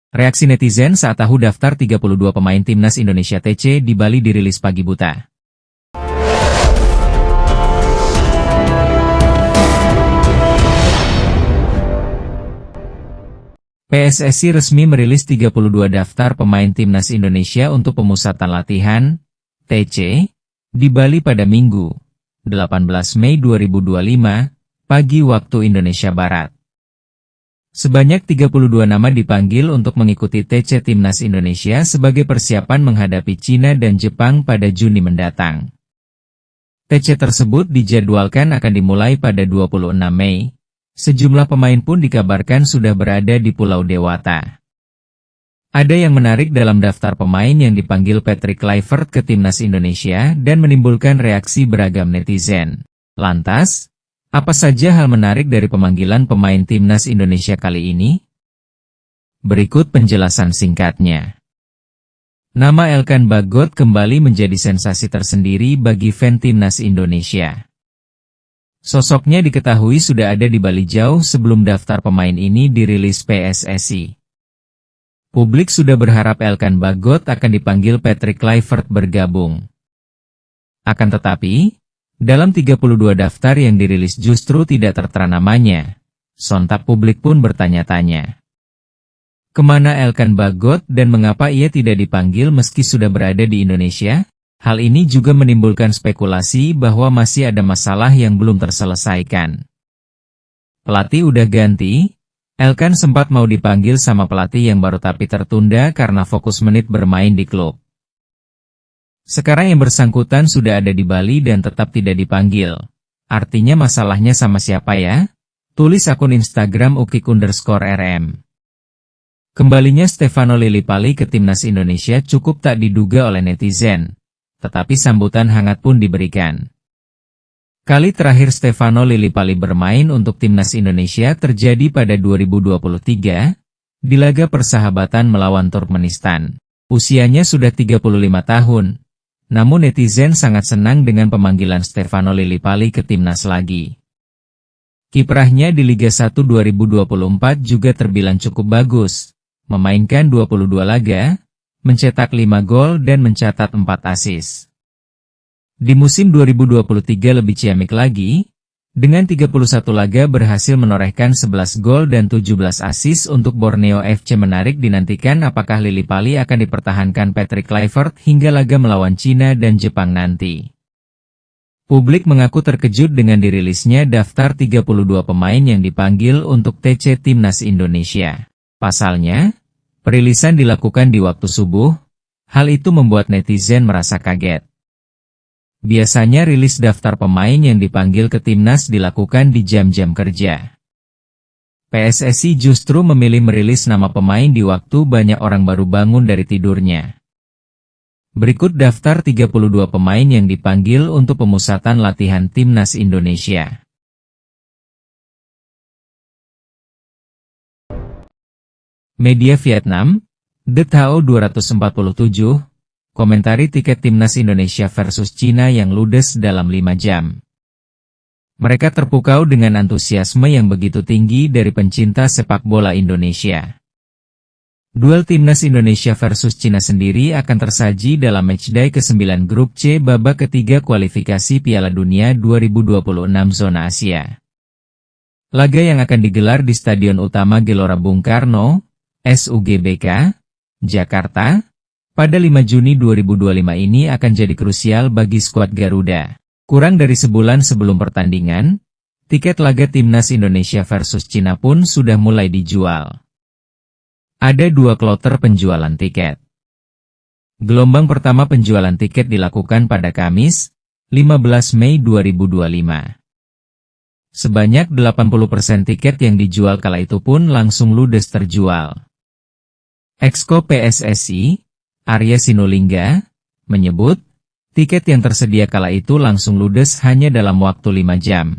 Reaksi netizen saat tahu daftar 32 pemain timnas Indonesia TC di Bali dirilis pagi buta. PSSI resmi merilis 32 daftar pemain timnas Indonesia untuk pemusatan latihan TC di Bali pada Minggu, 18 Mei 2025, pagi waktu Indonesia Barat. Sebanyak 32 nama dipanggil untuk mengikuti TC Timnas Indonesia sebagai persiapan menghadapi Cina dan Jepang pada Juni mendatang. TC tersebut dijadwalkan akan dimulai pada 26 Mei. Sejumlah pemain pun dikabarkan sudah berada di Pulau Dewata. Ada yang menarik dalam daftar pemain yang dipanggil Patrick Kluivert ke Timnas Indonesia dan menimbulkan reaksi beragam netizen. Lantas, apa saja hal menarik dari pemanggilan pemain Timnas Indonesia kali ini? Berikut penjelasan singkatnya. Nama Elkan Bagot kembali menjadi sensasi tersendiri bagi fan Timnas Indonesia. Sosoknya diketahui sudah ada di Bali jauh sebelum daftar pemain ini dirilis PSSI. Publik sudah berharap Elkan Bagot akan dipanggil Patrick Kluivert bergabung. Akan tetapi, dalam 32 daftar yang dirilis justru tidak tertera namanya. Sontak publik pun bertanya-tanya. Kemana Elkan Bagot dan mengapa ia tidak dipanggil meski sudah berada di Indonesia? Hal ini juga menimbulkan spekulasi bahwa masih ada masalah yang belum terselesaikan. Pelatih udah ganti, Elkan sempat mau dipanggil sama pelatih yang baru tapi tertunda karena fokus menit bermain di klub. Sekarang yang bersangkutan sudah ada di Bali dan tetap tidak dipanggil. Artinya masalahnya sama siapa ya? Tulis akun Instagram ukik_rm. Kembalinya Stefano Lillipali ke Timnas Indonesia cukup tak diduga oleh netizen. Tetapi sambutan hangat pun diberikan. Kali terakhir Stefano Lillipali bermain untuk Timnas Indonesia terjadi pada 2023, di laga persahabatan melawan Turkmenistan. Usianya sudah 35 tahun, namun netizen sangat senang dengan pemanggilan Stefano Lillipali ke Timnas lagi. Kiprahnya di Liga 1 2024 juga terbilang cukup bagus, memainkan 22 laga, mencetak 5 gol dan mencatat 4 assist. Di musim 2023 lebih ciamik lagi, dengan 31 laga berhasil menorehkan 11 gol dan 17 assist untuk Borneo FC. Menarik dinantikan apakah Lillipali akan dipertahankan Patrick Kluivert hingga laga melawan Cina dan Jepang nanti. Publik mengaku terkejut dengan dirilisnya daftar 32 pemain yang dipanggil untuk TC Timnas Indonesia. Pasalnya, perilisan dilakukan di waktu subuh, hal itu membuat netizen merasa kaget. Biasanya rilis daftar pemain yang dipanggil ke Timnas dilakukan di jam-jam kerja. PSSI justru memilih merilis nama pemain di waktu banyak orang baru bangun dari tidurnya. Berikut daftar 32 pemain yang dipanggil untuk pemusatan latihan Timnas Indonesia. Media Vietnam, The Tao 247, komentari tiket Timnas Indonesia versus Cina yang ludes dalam 5 jam. Mereka terpukau dengan antusiasme yang begitu tinggi dari pencinta sepak bola Indonesia. Duel Timnas Indonesia versus Cina sendiri akan tersaji dalam matchday ke-9 Grup C babak ketiga kualifikasi Piala Dunia 2026 zona Asia. Laga yang akan digelar di Stadion Utama Gelora Bung Karno, SUGBK, Jakarta, pada 5 Juni 2025 ini akan jadi krusial bagi skuad Garuda. Kurang dari sebulan sebelum pertandingan, tiket laga Timnas Indonesia versus Cina pun sudah mulai dijual. Ada 2 kloter penjualan tiket. Gelombang pertama penjualan tiket dilakukan pada Kamis, 15 Mei 2025. Sebanyak 80% tiket yang dijual kala itu pun langsung ludes terjual. Exco PSSI, Arya Sinulinga, menyebut, tiket yang tersedia kala itu langsung ludes hanya dalam waktu 5 jam.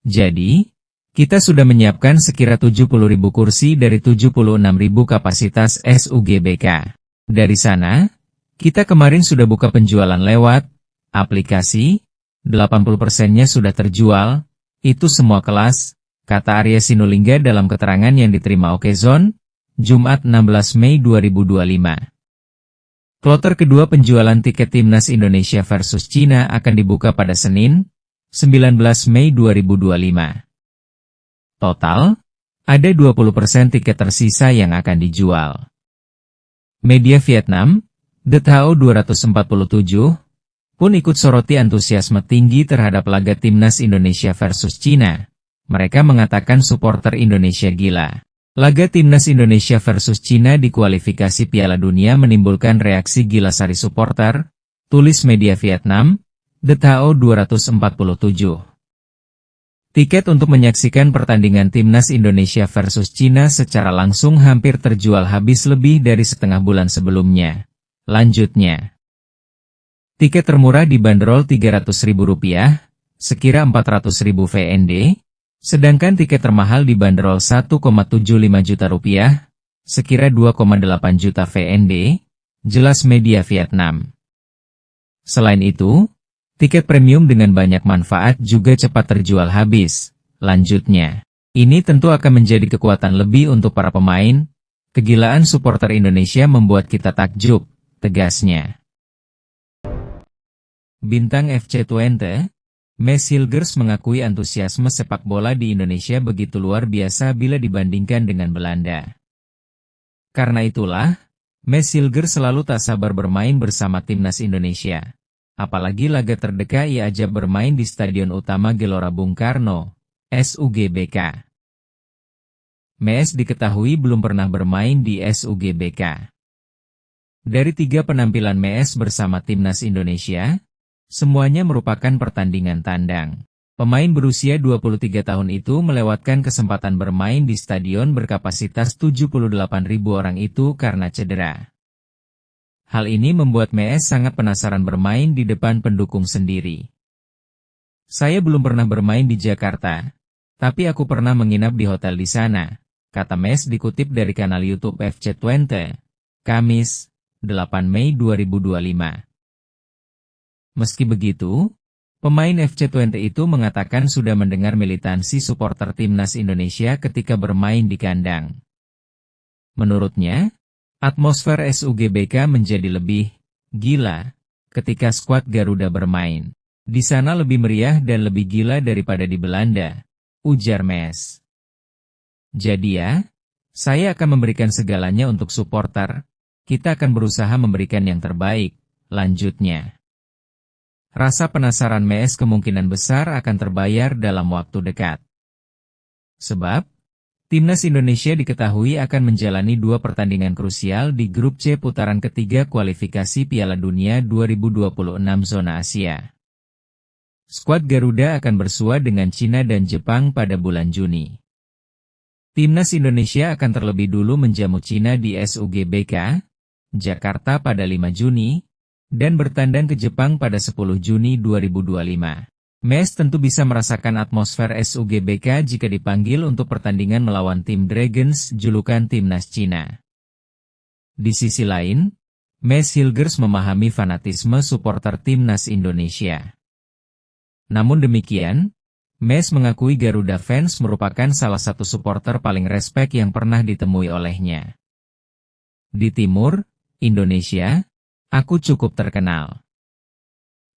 Jadi, kita sudah menyiapkan sekira 70.000 kursi dari 76.000 kapasitas SUGBK. Dari sana, kita kemarin sudah buka penjualan lewat aplikasi, 80%-nya sudah terjual, itu semua kelas, kata Arya Sinulinga dalam keterangan yang diterima Okezone, Jumat 16 Mei 2025. Kloter kedua penjualan tiket Timnas Indonesia versus Cina akan dibuka pada Senin, 19 Mei 2025. Total, ada 20% tiket tersisa yang akan dijual. Media Vietnam, The Thao 247, pun ikut soroti antusiasme tinggi terhadap laga Timnas Indonesia versus Cina. Mereka mengatakan supporter Indonesia gila. Laga Timnas Indonesia versus Cina di kualifikasi Piala Dunia menimbulkan reaksi gila sari supporter, tulis media Vietnam, The Thao 247. Tiket untuk menyaksikan pertandingan Timnas Indonesia versus Cina secara langsung hampir terjual habis lebih dari setengah bulan sebelumnya. Lanjutnya, tiket termurah dibanderol Rp300.000, sekira Rp400.000 VND, sedangkan tiket termahal dibanderol Rp1,75 juta, sekira 2,8 juta VND, jelas media Vietnam. Selain itu, tiket premium dengan banyak manfaat juga cepat terjual habis. Lanjutnya, ini tentu akan menjadi kekuatan lebih untuk para pemain. Kegilaan supporter Indonesia membuat kita takjub, tegasnya. Bintang FC20, Maes Hilgers mengakui antusiasme sepak bola di Indonesia begitu luar biasa bila dibandingkan dengan Belanda. Karena itulah, Maes Hilgers selalu tak sabar bermain bersama Timnas Indonesia. Apalagi laga terdekat ia ajak bermain di Stadion Utama Gelora Bung Karno, SUGBK. Maes diketahui belum pernah bermain di SUGBK. Dari 3 penampilan Maes bersama Timnas Indonesia, semuanya merupakan pertandingan tandang. Pemain berusia 23 tahun itu melewatkan kesempatan bermain di stadion berkapasitas 78.000 orang itu karena cedera. Hal ini membuat Maes sangat penasaran bermain di depan pendukung sendiri. Saya belum pernah bermain di Jakarta, tapi aku pernah menginap di hotel di sana, kata Maes dikutip dari kanal YouTube FC20, Kamis, 8 Mei 2025. Meski begitu, pemain FC20 itu mengatakan sudah mendengar militansi supporter Timnas Indonesia ketika bermain di kandang. Menurutnya, atmosfer SUGBK menjadi lebih gila ketika skuad Garuda bermain. Di sana lebih meriah dan lebih gila daripada di Belanda, ujar Maes. Jadi ya, saya akan memberikan segalanya untuk supporter. Kita akan berusaha memberikan yang terbaik, lanjutnya. Rasa penasaran Maes kemungkinan besar akan terbayar dalam waktu dekat. Sebab, Timnas Indonesia diketahui akan menjalani 2 pertandingan krusial di grup C putaran ketiga kualifikasi Piala Dunia 2026 zona Asia. Skuad Garuda akan bersua dengan Cina dan Jepang pada bulan Juni. Timnas Indonesia akan terlebih dulu menjamu Cina di SUGBK, Jakarta pada 5 Juni, dan bertandang ke Jepang pada 10 Juni 2025. Maes tentu bisa merasakan atmosfer SUGBK jika dipanggil untuk pertandingan melawan tim Dragons, julukan Timnas Cina. Di sisi lain, Maes Hilgers memahami fanatisme supporter Timnas Indonesia. Namun demikian, Maes mengakui Garuda fans merupakan salah satu supporter paling respek yang pernah ditemui olehnya. Di timur, Indonesia, aku cukup terkenal.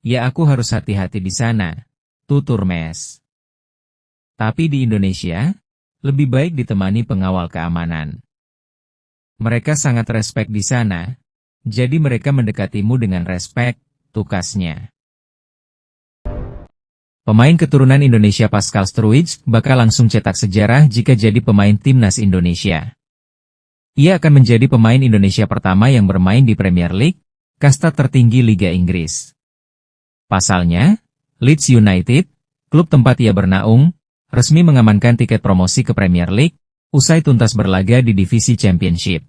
Ya aku harus hati-hati di sana, tutur Maes. Tapi di Indonesia, lebih baik ditemani pengawal keamanan. Mereka sangat respek di sana, jadi mereka mendekatimu dengan respek, tukasnya. Pemain keturunan Indonesia Pascal Struijk bakal langsung cetak sejarah jika jadi pemain Timnas Indonesia. Ia akan menjadi pemain Indonesia pertama yang bermain di Premier League, kasta tertinggi Liga Inggris. Pasalnya, Leeds United, klub tempat ia bernaung, resmi mengamankan tiket promosi ke Premier League, usai tuntas berlaga di divisi Championship.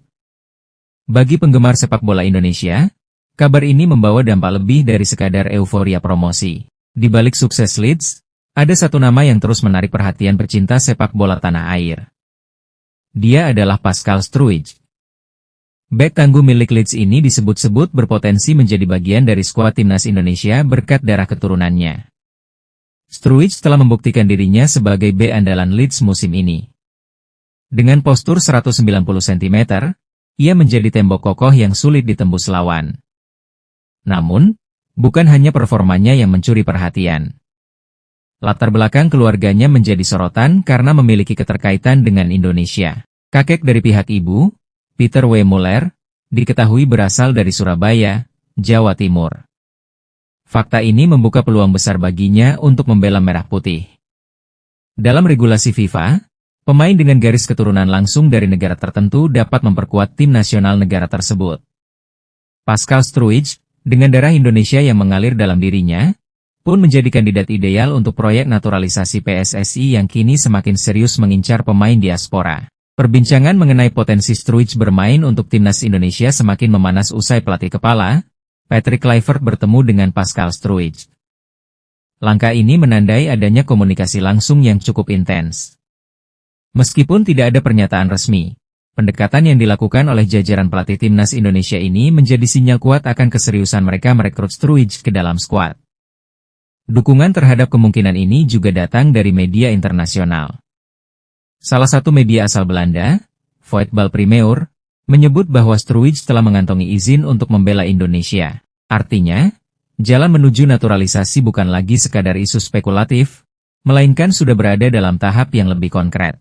Bagi penggemar sepak bola Indonesia, kabar ini membawa dampak lebih dari sekadar euforia promosi. Di balik sukses Leeds, ada satu nama yang terus menarik perhatian pecinta sepak bola tanah air. Dia adalah Pascal Struijk. Bek tangguh milik Leeds ini disebut-sebut berpotensi menjadi bagian dari skuad Timnas Indonesia berkat darah keturunannya. Struijk telah membuktikan dirinya sebagai bek andalan Leeds musim ini. Dengan postur 190 cm, ia menjadi tembok kokoh yang sulit ditembus lawan. Namun, bukan hanya performanya yang mencuri perhatian. Latar belakang keluarganya menjadi sorotan karena memiliki keterkaitan dengan Indonesia. Kakek dari pihak ibu, Peter W. Muller, diketahui berasal dari Surabaya, Jawa Timur. Fakta ini membuka peluang besar baginya untuk membela merah putih. Dalam regulasi FIFA, pemain dengan garis keturunan langsung dari negara tertentu dapat memperkuat tim nasional negara tersebut. Pascal Struijk, dengan darah Indonesia yang mengalir dalam dirinya, pun menjadi kandidat ideal untuk proyek naturalisasi PSSI yang kini semakin serius mengincar pemain diaspora. Perbincangan mengenai potensi Struijk bermain untuk timnas Indonesia semakin memanas usai pelatih kepala, Patrick Kluivert bertemu dengan Pascal Struijk. Langkah ini menandai adanya komunikasi langsung yang cukup intens. Meskipun tidak ada pernyataan resmi, pendekatan yang dilakukan oleh jajaran pelatih timnas Indonesia ini menjadi sinyal kuat akan keseriusan mereka merekrut Struijk ke dalam skuad. Dukungan terhadap kemungkinan ini juga datang dari media internasional. Salah satu media asal Belanda, Voetbal Primeur, menyebut bahwa Struijk telah mengantongi izin untuk membela Indonesia. Artinya, jalan menuju naturalisasi bukan lagi sekadar isu spekulatif, melainkan sudah berada dalam tahap yang lebih konkret.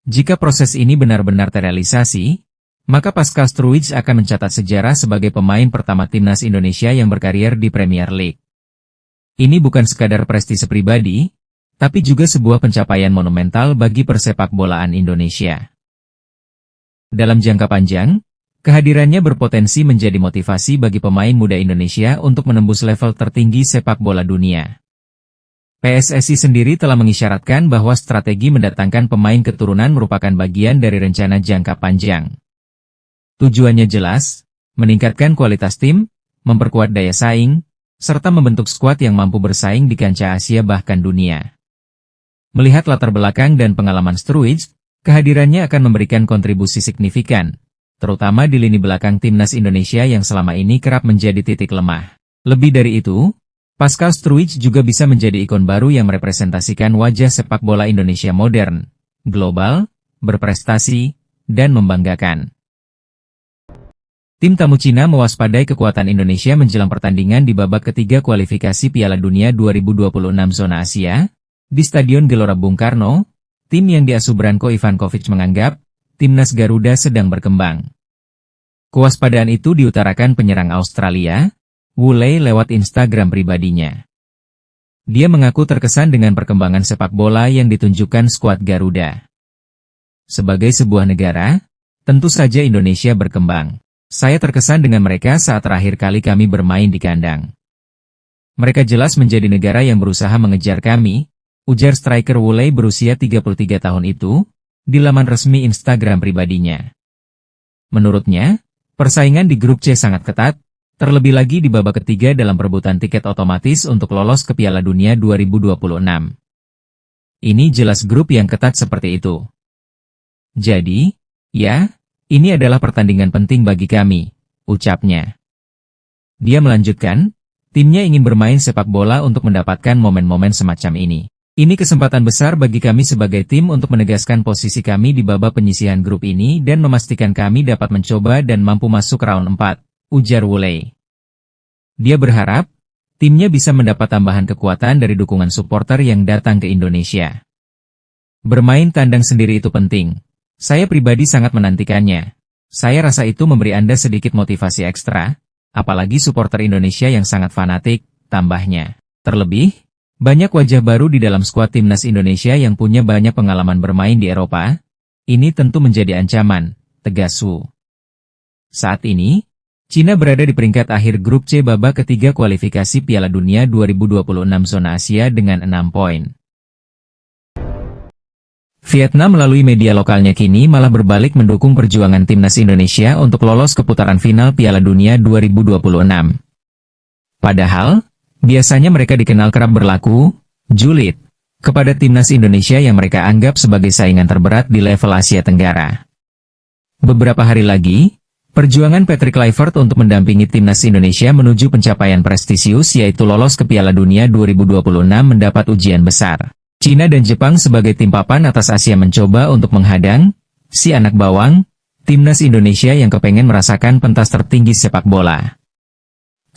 Jika proses ini benar-benar terrealisasi, maka Pascal Struijk akan mencatat sejarah sebagai pemain pertama timnas Indonesia yang berkarier di Premier League. Ini bukan sekadar prestise pribadi, tapi juga sebuah pencapaian monumental bagi persepak bolaan Indonesia. Dalam jangka panjang, kehadirannya berpotensi menjadi motivasi bagi pemain muda Indonesia untuk menembus level tertinggi sepak bola dunia. PSSI sendiri telah mengisyaratkan bahwa strategi mendatangkan pemain keturunan merupakan bagian dari rencana jangka panjang. Tujuannya jelas, meningkatkan kualitas tim, memperkuat daya saing, serta membentuk skuad yang mampu bersaing di kancah Asia bahkan dunia. Melihat latar belakang dan pengalaman Struijk, kehadirannya akan memberikan kontribusi signifikan, terutama di lini belakang timnas Indonesia yang selama ini kerap menjadi titik lemah. Lebih dari itu, Pascal Struijk juga bisa menjadi ikon baru yang merepresentasikan wajah sepak bola Indonesia modern, global, berprestasi, dan membanggakan. Tim tamu Cina mewaspadai kekuatan Indonesia menjelang pertandingan di babak ketiga kualifikasi Piala Dunia 2026 zona Asia, di Stadion Gelora Bung Karno. Tim yang diasuh Branko Ivankovic menganggap, timnas Garuda sedang berkembang. Kewaspadaan itu diutarakan penyerang Australia, Wu Lei lewat Instagram pribadinya. Dia mengaku terkesan dengan perkembangan sepak bola yang ditunjukkan skuad Garuda. Sebagai sebuah negara, tentu saja Indonesia berkembang. Saya terkesan dengan mereka saat terakhir kali kami bermain di kandang. Mereka jelas menjadi negara yang berusaha mengejar kami, ujar striker Wu Lei berusia 33 tahun itu, di laman resmi Instagram pribadinya. Menurutnya, persaingan di grup C sangat ketat, terlebih lagi di babak ketiga dalam perebutan tiket otomatis untuk lolos ke Piala Dunia 2026. Ini jelas grup yang ketat seperti itu. Jadi, ya, ini adalah pertandingan penting bagi kami, ucapnya. Dia melanjutkan, timnya ingin bermain sepak bola untuk mendapatkan momen-momen semacam ini. Ini kesempatan besar bagi kami sebagai tim untuk menegaskan posisi kami di babak penyisihan grup ini dan memastikan kami dapat mencoba dan mampu masuk round 4, ujar Wu Lei. Dia berharap, timnya bisa mendapat tambahan kekuatan dari dukungan supporter yang datang ke Indonesia. Bermain tandang sendiri itu penting. Saya pribadi sangat menantikannya. Saya rasa itu memberi Anda sedikit motivasi ekstra, apalagi supporter Indonesia yang sangat fanatik, tambahnya. Terlebih, banyak wajah baru di dalam skuad timnas Indonesia yang punya banyak pengalaman bermain di Eropa. Ini tentu menjadi ancaman, tegas Wu. Saat ini, Cina berada di peringkat akhir grup C babak ketiga kualifikasi Piala Dunia 2026 zona Asia dengan 6 poin. Vietnam melalui media lokalnya kini malah berbalik mendukung perjuangan timnas Indonesia untuk lolos ke putaran final Piala Dunia 2026. Padahal, biasanya mereka dikenal kerap berlaku julid kepada timnas Indonesia yang mereka anggap sebagai saingan terberat di level Asia Tenggara. Beberapa hari lagi, perjuangan Patrick Kluivert untuk mendampingi timnas Indonesia menuju pencapaian prestisius yaitu lolos ke Piala Dunia 2026 mendapat ujian besar. Cina dan Jepang sebagai tim papan atas Asia mencoba untuk menghadang si anak bawang, timnas Indonesia yang kepengen merasakan pentas tertinggi sepak bola.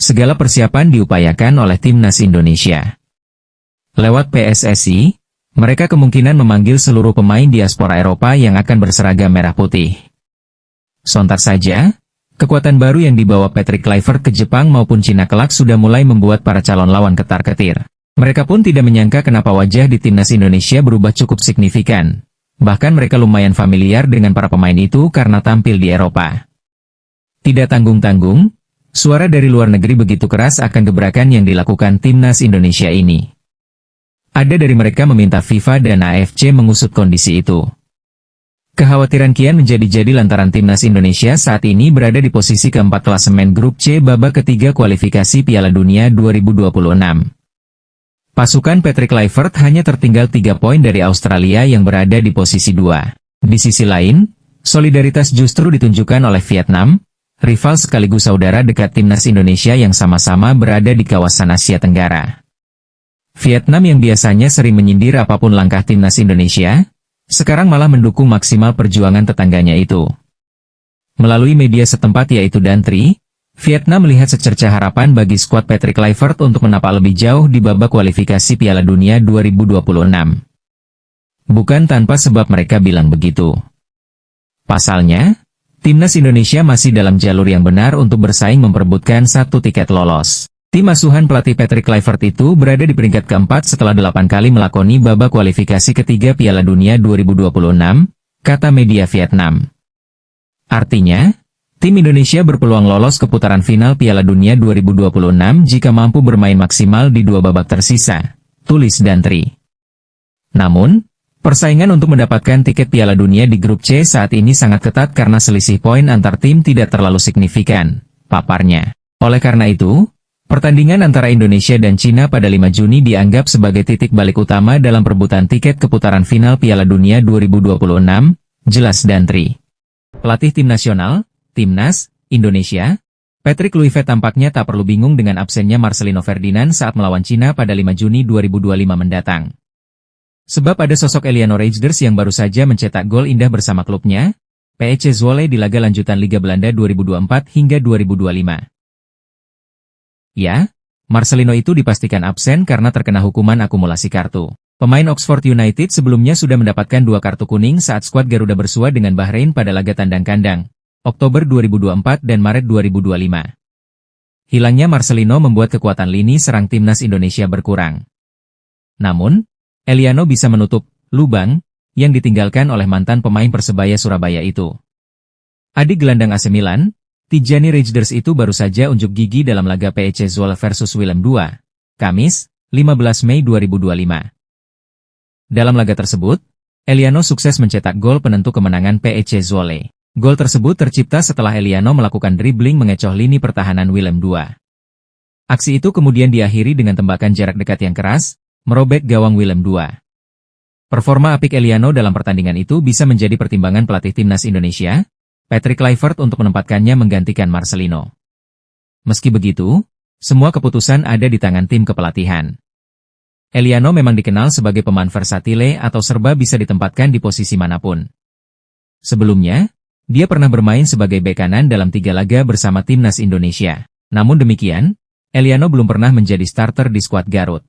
Segala persiapan diupayakan oleh timnas Indonesia. Lewat PSSI, mereka kemungkinan memanggil seluruh pemain diaspora Eropa yang akan berseragam merah putih. Sontak saja, kekuatan baru yang dibawa Patrick Kluivert ke Jepang maupun Cina kelak sudah mulai membuat para calon lawan ketar-ketir. Mereka pun tidak menyangka kenapa wajah di timnas Indonesia berubah cukup signifikan. Bahkan mereka lumayan familiar dengan para pemain itu karena tampil di Eropa. Tidak tanggung-tanggung, suara dari luar negeri begitu keras akan gebrakan yang dilakukan timnas Indonesia ini. Ada dari mereka meminta FIFA dan AFC mengusut kondisi itu. Kekhawatiran kian menjadi-jadi lantaran timnas Indonesia saat ini berada di posisi keempat klasemen grup C babak ketiga kualifikasi Piala Dunia 2026. Pasukan Patrick Kluivert hanya tertinggal 3 poin dari Australia yang berada di posisi 2. Di sisi lain, solidaritas justru ditunjukkan oleh Vietnam, rival sekaligus saudara dekat timnas Indonesia yang sama-sama berada di kawasan Asia Tenggara. Vietnam yang biasanya sering menyindir apapun langkah timnas Indonesia, sekarang malah mendukung maksimal perjuangan tetangganya itu. Melalui media setempat yaitu Dantri, Vietnam melihat secercah harapan bagi skuad Patrick Kluivert untuk menapak lebih jauh di babak kualifikasi Piala Dunia 2026. Bukan tanpa sebab mereka bilang begitu. Pasalnya, timnas Indonesia masih dalam jalur yang benar untuk bersaing memperebutkan 1 tiket lolos. Tim asuhan pelatih Patrick Kluivert itu berada di peringkat keempat setelah 8 kali melakoni babak kualifikasi ketiga Piala Dunia 2026, kata media Vietnam. Artinya, tim Indonesia berpeluang lolos ke putaran final Piala Dunia 2026 jika mampu bermain maksimal di 2 babak tersisa, tulis Dantri. Namun, persaingan untuk mendapatkan tiket Piala Dunia di grup C saat ini sangat ketat karena selisih poin antar tim tidak terlalu signifikan, paparnya. Oleh karena itu, pertandingan antara Indonesia dan Cina pada 5 Juni dianggap sebagai titik balik utama dalam perebutan tiket ke putaran final Piala Dunia 2026, jelas Dantri. Pelatih tim nasional, Timnas Indonesia, Patrick Kluivert tampaknya tak perlu bingung dengan absennya Marcelino Ferdinand saat melawan Cina pada 5 Juni 2025 mendatang. Sebab ada sosok Eliano Reijnders yang baru saja mencetak gol indah bersama klubnya, PEC Zwolle di laga lanjutan Liga Belanda 2024 hingga 2025. Ya, Marcelino itu dipastikan absen karena terkena hukuman akumulasi kartu. Pemain Oxford United sebelumnya sudah mendapatkan 2 kartu kuning saat skuad Garuda bersua dengan Bahrain pada laga tandang kandang, Oktober 2024 dan Maret 2025. Hilangnya Marcelino membuat kekuatan lini serang timnas Indonesia berkurang. Namun, Eliano bisa menutup lubang yang ditinggalkan oleh mantan pemain Persebaya Surabaya itu. Adik gelandang AC Milan, Tijani Reijnders itu baru saja unjuk gigi dalam laga PEC Zwolle versus Willem II, Kamis, 15 Mei 2025. Dalam laga tersebut, Eliano sukses mencetak gol penentu kemenangan PEC Zwolle. Gol tersebut tercipta setelah Eliano melakukan dribbling mengecoh lini pertahanan Willem II. Aksi itu kemudian diakhiri dengan tembakan jarak dekat yang keras, merobek gawang Willem II. Performa apik Eliano dalam pertandingan itu bisa menjadi pertimbangan pelatih timnas Indonesia, Patrick Kluivert untuk menempatkannya menggantikan Marcelino. Meski begitu, semua keputusan ada di tangan tim kepelatihan. Eliano memang dikenal sebagai pemain versatile atau serba bisa ditempatkan di posisi manapun. Sebelumnya, dia pernah bermain sebagai bek kanan dalam 3 laga bersama timnas Indonesia. Namun demikian, Eliano belum pernah menjadi starter di skuad Garut.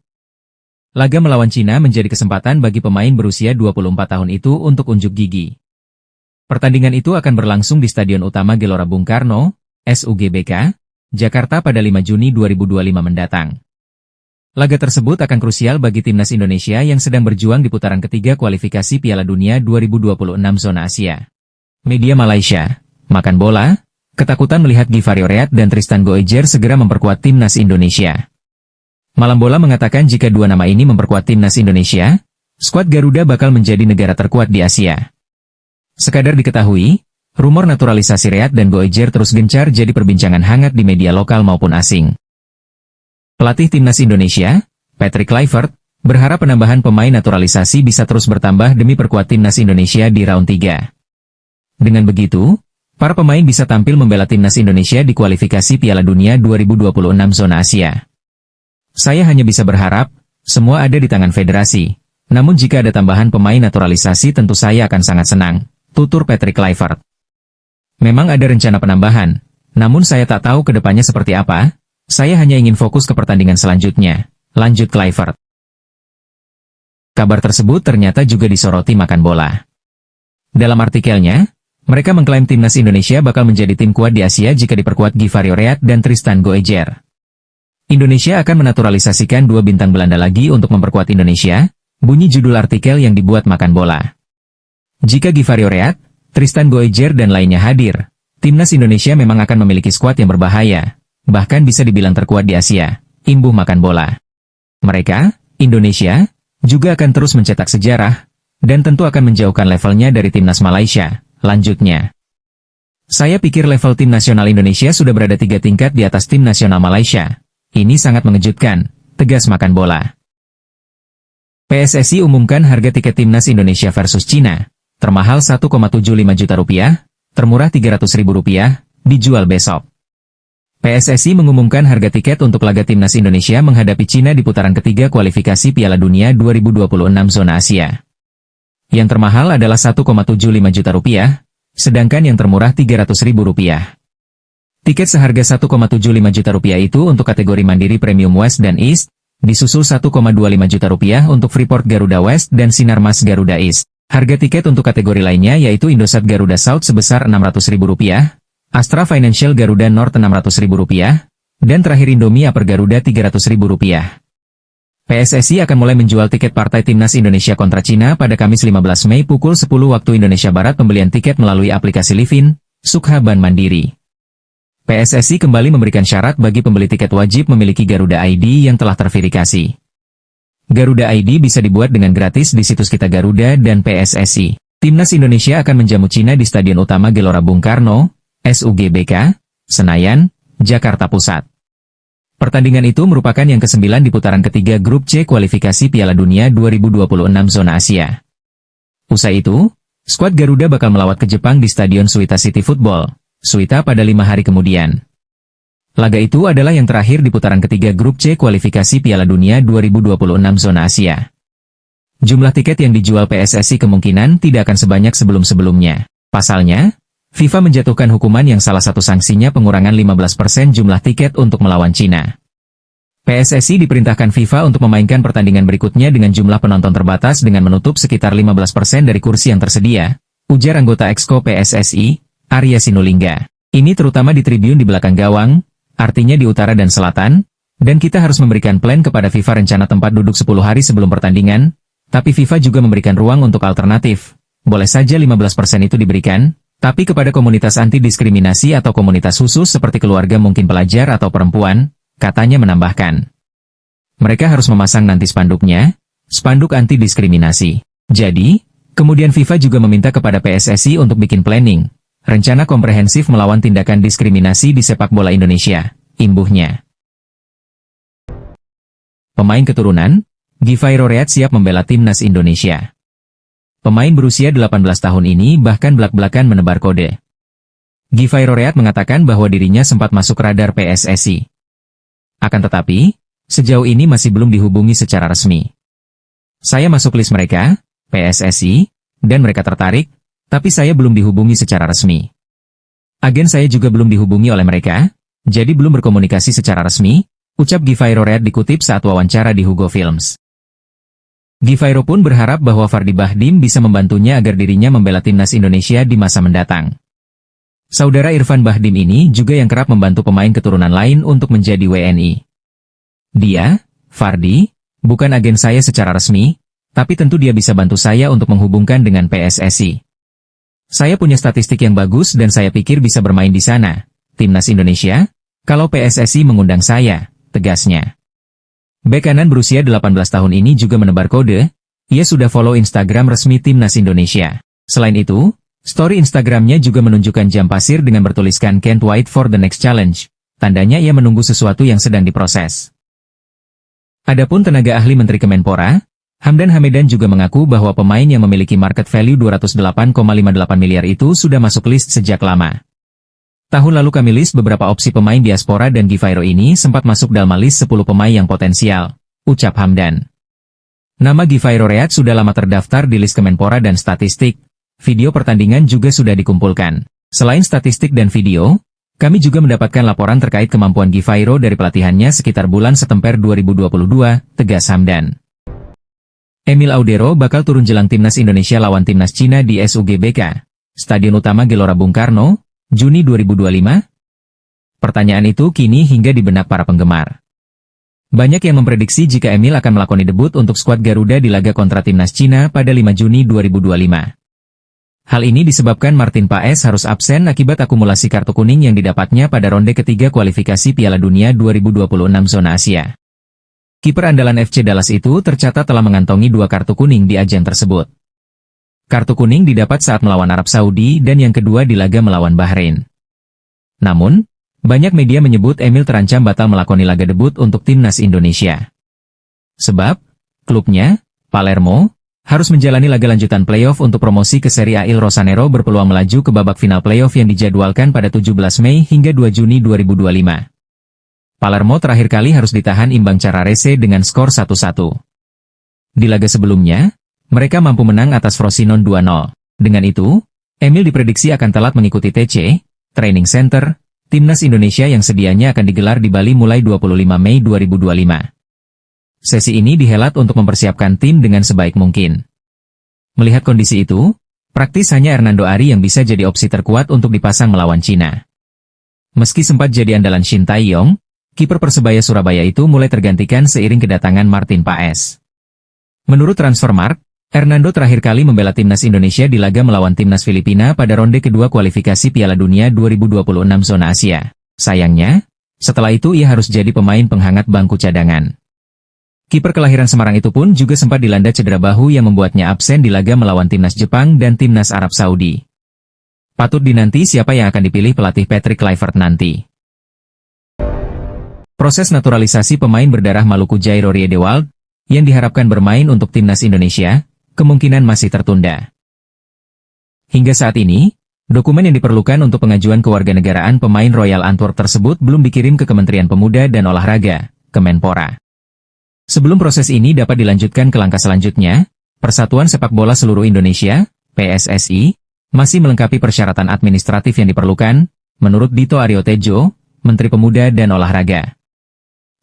Laga melawan Cina menjadi kesempatan bagi pemain berusia 24 tahun itu untuk unjuk gigi. Pertandingan itu akan berlangsung di Stadion Utama Gelora Bung Karno, SUGBK, Jakarta pada 5 Juni 2025 mendatang. Laga tersebut akan krusial bagi timnas Indonesia yang sedang berjuang di putaran ketiga kualifikasi Piala Dunia 2026 zona Asia. Media Malaysia, Makan Bola, ketakutan melihat Givario Reat dan Tristan Goejer segera memperkuat timnas Indonesia. Malam Bola mengatakan jika 2 nama ini memperkuat timnas Indonesia, skuad Garuda bakal menjadi negara terkuat di Asia. Sekadar diketahui, rumor naturalisasi Reat dan Goejer terus gencar jadi perbincangan hangat di media lokal maupun asing. Pelatih timnas Indonesia, Patrick Kluivert, berharap penambahan pemain naturalisasi bisa terus bertambah demi perkuat timnas Indonesia di round 3. Dengan begitu, para pemain bisa tampil membela timnas Indonesia di kualifikasi Piala Dunia 2026 zona Asia. Saya hanya bisa berharap, semua ada di tangan federasi, Namun jika ada tambahan pemain naturalisasi tentu saya akan sangat senang, tutur Patrick Kluivert. Memang ada rencana penambahan, namun saya tak tahu ke depannya seperti apa, saya hanya ingin fokus ke pertandingan selanjutnya, lanjut Kluivert. Kabar tersebut ternyata juga disoroti Makan Bola. Dalam artikelnya, mereka mengklaim timnas Indonesia bakal menjadi tim kuat di Asia jika diperkuat Givario Read dan Tristan Goejer. Indonesia akan menaturalisasikan 2 bintang Belanda lagi untuk memperkuat Indonesia, bunyi judul artikel yang dibuat Makan Bola. Jika Givario Read, Tristan Goejer dan lainnya hadir, timnas Indonesia memang akan memiliki skuad yang berbahaya, bahkan bisa dibilang terkuat di Asia, imbuh Makan Bola. Mereka, Indonesia, juga akan terus mencetak sejarah, dan tentu akan menjauhkan levelnya dari timnas Malaysia, lanjutnya. Saya pikir level tim nasional Indonesia sudah berada 3 tingkat di atas tim nasional Malaysia. Ini sangat mengejutkan, tegas Makan Bola. PSSI umumkan harga tiket timnas Indonesia versus Cina, termahal Rp1,75 juta, termurah Rp300.000, dijual besok. PSSI mengumumkan harga tiket untuk laga timnas Indonesia menghadapi Cina di putaran ketiga kualifikasi Piala Dunia 2026 zona Asia. Yang termahal adalah Rp1,75 juta, sedangkan yang termurah Rp300.000. Tiket seharga Rp1,75 juta itu untuk kategori Mandiri Premium West dan East, disusul Rp1,25 juta untuk Freeport Garuda West dan Sinarmas Garuda East. Harga tiket untuk kategori lainnya yaitu Indosat Garuda South sebesar Rp600.000, Astra Financial Garuda North Rp600.000, dan terakhir Indomie Upper Garuda Rp300.000. PSSI akan mulai menjual tiket partai Timnas Indonesia kontra Cina pada Kamis 15 Mei pukul 10 waktu Indonesia Barat. Pembelian tiket melalui aplikasi Livin, Sukha Bank Mandiri. PSSI kembali memberikan syarat bagi pembeli tiket wajib memiliki Garuda ID yang telah terverifikasi. Garuda ID bisa dibuat dengan gratis di situs Kita Garuda dan PSSI. Timnas Indonesia akan menjamu Cina di Stadion Utama Gelora Bung Karno, SUGBK, Senayan, Jakarta Pusat. Pertandingan itu merupakan yang ke-9 di putaran ketiga Grup C kualifikasi Piala Dunia 2026 zona Asia. Usai itu, skuad Garuda bakal melawat ke Jepang di Stadion Suita City Football, Suita pada 5 hari kemudian. Laga itu adalah yang terakhir di putaran ketiga Grup C kualifikasi Piala Dunia 2026 zona Asia. Jumlah tiket yang dijual PSSI kemungkinan tidak akan sebanyak sebelum-sebelumnya. Pasalnya, FIFA menjatuhkan hukuman yang salah satu sanksinya pengurangan 15% jumlah tiket untuk melawan Cina. PSSI diperintahkan FIFA untuk memainkan pertandingan berikutnya dengan jumlah penonton terbatas dengan menutup sekitar 15% dari kursi yang tersedia, ujar anggota Exco PSSI, Arya Sinulinga. Ini terutama di tribun di belakang gawang, artinya di utara dan selatan, dan kita harus memberikan plan kepada FIFA rencana tempat duduk 10 hari sebelum pertandingan, tapi FIFA juga memberikan ruang untuk alternatif. Boleh saja 15% itu diberikan, tapi kepada komunitas anti-diskriminasi atau komunitas khusus seperti keluarga mungkin pelajar atau perempuan, katanya menambahkan. Mereka harus memasang nanti spanduknya, spanduk anti-diskriminasi. Jadi, kemudian FIFA juga meminta kepada PSSI untuk bikin planning, rencana komprehensif melawan tindakan diskriminasi di sepak bola Indonesia, imbuhnya. Pemain keturunan, Givario Read siap membela timnas Indonesia. Pemain berusia 18 tahun ini bahkan belak-belakan menebar kode. Givario Read mengatakan bahwa dirinya sempat masuk radar PSSI. Akan tetapi, sejauh ini masih belum dihubungi secara resmi. Saya masuk list mereka, PSSI, dan mereka tertarik, tapi saya belum dihubungi secara resmi. Agen saya juga belum dihubungi oleh mereka, jadi belum berkomunikasi secara resmi, ucap Givario Read dikutip saat wawancara di Hugo Films. Givairo pun berharap bahwa Fardi Bahdim bisa membantunya agar dirinya membela timnas Indonesia di masa mendatang. Saudara Irfan Bahdim ini juga yang kerap membantu pemain keturunan lain untuk menjadi WNI. Dia, Fardi, bukan agen saya secara resmi, tapi tentu dia bisa bantu saya untuk menghubungkan dengan PSSI. Saya punya statistik yang bagus dan saya pikir bisa bermain di sana, timnas Indonesia, kalau PSSI mengundang saya, tegasnya. Bek kanan berusia 18 tahun ini juga menebar kode, ia sudah follow Instagram resmi Timnas Indonesia. Selain itu, story Instagramnya juga menunjukkan jam pasir dengan bertuliskan "Can't wait for the next challenge", tandanya ia menunggu sesuatu yang sedang diproses. Adapun tenaga ahli Menteri Kemenpora, Hamdan Hamedan juga mengaku bahwa pemain yang memiliki market value 208,58 miliar itu sudah masuk list sejak lama. Tahun lalu kami list beberapa opsi pemain diaspora dan Givairo ini sempat masuk dalam list 10 pemain yang potensial, ucap Hamdan. Nama Givairo Reat sudah lama terdaftar di list Kemenpora dan statistik. Video pertandingan juga sudah dikumpulkan. Selain statistik dan video, kami juga mendapatkan laporan terkait kemampuan Givairo dari pelatihannya sekitar bulan September 2022, tegas Hamdan. Emil Audero bakal turun jelang Timnas Indonesia lawan Timnas Cina di SUGBK, Stadion Utama Gelora Bung Karno, Juni 2025? Pertanyaan itu kini hingga di benak para penggemar. Banyak yang memprediksi jika Emil akan melakoni debut untuk skuad Garuda di laga kontra Timnas Cina pada 5 Juni 2025. Hal ini disebabkan Martin Paes harus absen akibat akumulasi kartu kuning yang didapatnya pada ronde ketiga kualifikasi Piala Dunia 2026 zona Asia. Kiper andalan FC Dallas itu tercatat telah mengantongi 2 kartu kuning di ajang tersebut. Kartu kuning didapat saat melawan Arab Saudi dan yang kedua di laga melawan Bahrain. Namun, banyak media menyebut Emil terancam batal melakoni laga debut untuk Timnas Indonesia. Sebab, klubnya, Palermo, harus menjalani laga lanjutan playoff untuk promosi ke Serie A. Il Rosanero berpeluang melaju ke babak final playoff yang dijadwalkan pada 17 Mei hingga 2 Juni 2025. Palermo terakhir kali harus ditahan imbang Carrarese dengan skor 1-1. Di laga sebelumnya, mereka mampu menang atas Frosinone 2-0. Dengan itu, Emil diprediksi akan telat mengikuti TC, Training Center, Timnas Indonesia yang sedianya akan digelar di Bali mulai 25 Mei 2025. Sesi ini dihelat untuk mempersiapkan tim dengan sebaik mungkin. Melihat kondisi itu, praktis hanya Hernando Ari yang bisa jadi opsi terkuat untuk dipasang melawan Cina. Meski sempat jadi andalan Shin Tae-yong, kiper Persebaya Surabaya itu mulai tergantikan seiring kedatangan Martin Paes. Menurut Transfermarkt, Hernando terakhir kali membela Timnas Indonesia di laga melawan Timnas Filipina pada ronde kedua kualifikasi Piala Dunia 2026 zona Asia. Sayangnya, setelah itu ia harus jadi pemain penghangat bangku cadangan. Kiper kelahiran Semarang itu pun juga sempat dilanda cedera bahu yang membuatnya absen di laga melawan Timnas Jepang dan Timnas Arab Saudi. Patut dinanti siapa yang akan dipilih pelatih Patrick Kluivert nanti. Proses naturalisasi pemain berdarah Maluku Jairo Riedewald, yang diharapkan bermain untuk Timnas Indonesia, kemungkinan masih tertunda. Hingga saat ini, dokumen yang diperlukan untuk pengajuan kewarganegaraan pemain Royal Antwerp tersebut belum dikirim ke Kementerian Pemuda dan Olahraga, Kemenpora. Sebelum proses ini dapat dilanjutkan ke langkah selanjutnya, Persatuan Sepak Bola Seluruh Indonesia, PSSI, masih melengkapi persyaratan administratif yang diperlukan, menurut Dito Aryo Tejo, Menteri Pemuda dan Olahraga.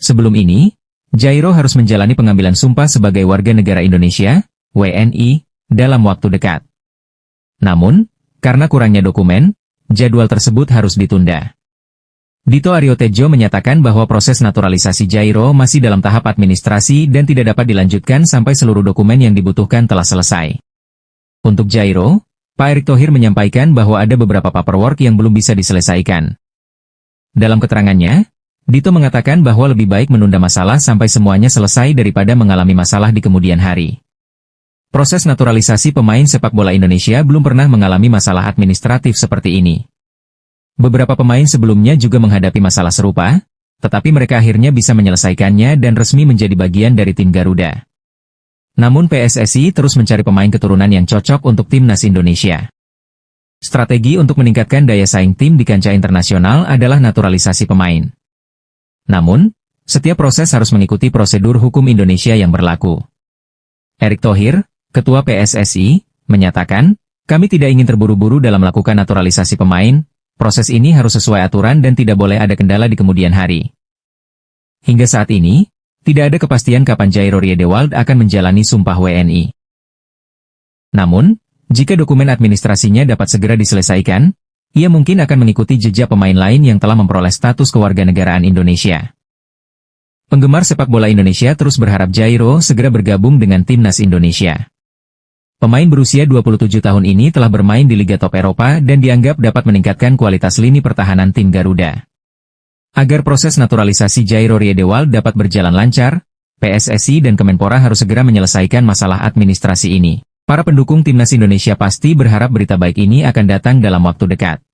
Sebelum ini, Jairo harus menjalani pengambilan sumpah sebagai warga negara Indonesia, WNI, dalam waktu dekat. Namun, karena kurangnya dokumen, jadwal tersebut harus ditunda. Dito Aryo Tejo menyatakan bahwa proses naturalisasi Jairo masih dalam tahap administrasi dan tidak dapat dilanjutkan sampai seluruh dokumen yang dibutuhkan telah selesai. Untuk Jairo, Pak Erick Thohir menyampaikan bahwa ada beberapa paperwork yang belum bisa diselesaikan. Dalam keterangannya, Dito mengatakan bahwa lebih baik menunda masalah sampai semuanya selesai daripada mengalami masalah di kemudian hari. Proses naturalisasi pemain sepak bola Indonesia belum pernah mengalami masalah administratif seperti ini. Beberapa pemain sebelumnya juga menghadapi masalah serupa, tetapi mereka akhirnya bisa menyelesaikannya dan resmi menjadi bagian dari tim Garuda. Namun PSSI terus mencari pemain keturunan yang cocok untuk Timnas Indonesia. Strategi untuk meningkatkan daya saing tim di kancah internasional adalah naturalisasi pemain. Namun, setiap proses harus mengikuti prosedur hukum Indonesia yang berlaku. Erick Thohir, Ketua PSSI, menyatakan, "Kami tidak ingin terburu-buru dalam melakukan naturalisasi pemain. Proses ini harus sesuai aturan dan tidak boleh ada kendala di kemudian hari." Hingga saat ini, tidak ada kepastian kapan Jairo Riedewald akan menjalani sumpah WNI. Namun, jika dokumen administrasinya dapat segera diselesaikan, ia mungkin akan mengikuti jejak pemain lain yang telah memperoleh status kewarganegaraan Indonesia. Penggemar sepak bola Indonesia terus berharap Jairo segera bergabung dengan Timnas Indonesia. Pemain berusia 27 tahun ini telah bermain di Liga Top Eropa dan dianggap dapat meningkatkan kualitas lini pertahanan tim Garuda. Agar proses naturalisasi Jairo Riedewald dapat berjalan lancar, PSSI dan Kemenpora harus segera menyelesaikan masalah administrasi ini. Para pendukung Timnas Indonesia pasti berharap berita baik ini akan datang dalam waktu dekat.